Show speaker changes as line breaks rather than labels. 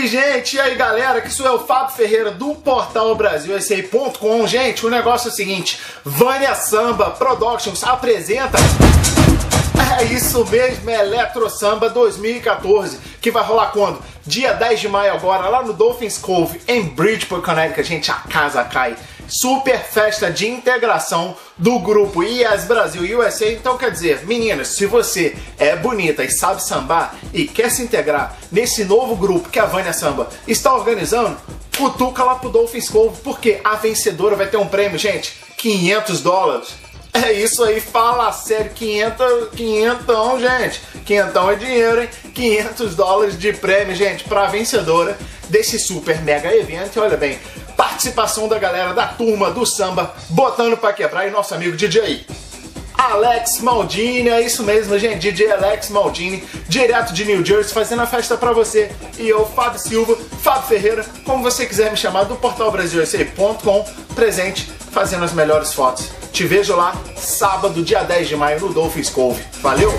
aí, gente? E aí, galera? Que sou eu, Fábio Ferreira, do portal BrasilSA.com. Gente, o negócio é o seguinte: Vânia Samba Productions apresenta... É isso mesmo, Eletro Samba 2014, que vai rolar quando? Dia 10 de maio agora, lá no Dolphins Cove, em Bridgeport, Connecticut. Gente, a casa cai. Super festa de integração do grupo Yes Brasil USA. Então, quer dizer, meninas, se você é bonita e sabe sambar e quer se integrar nesse novo grupo que a Vânia Samba está organizando, cutuca lá pro Dolphins Cove, porque a vencedora vai ter um prêmio, gente, $500. É isso aí, fala sério, 500, gente. 500 é dinheiro, hein? $500 de prêmio, gente, pra vencedora desse super mega evento. E olha bem, participação da galera da turma do samba, botando pra quebrar, e nosso amigo DJ Alex Maldini, é isso mesmo, gente, DJ Alex Maldini, direto de New Jersey, fazendo a festa pra você. E eu, Fábio Silva, Fábio Ferreira, como você quiser me chamar, do portal BrasilSA.com, presente, fazendo as melhores fotos. Te vejo lá, sábado, dia 10 de maio, no Dolphins Cove. Valeu!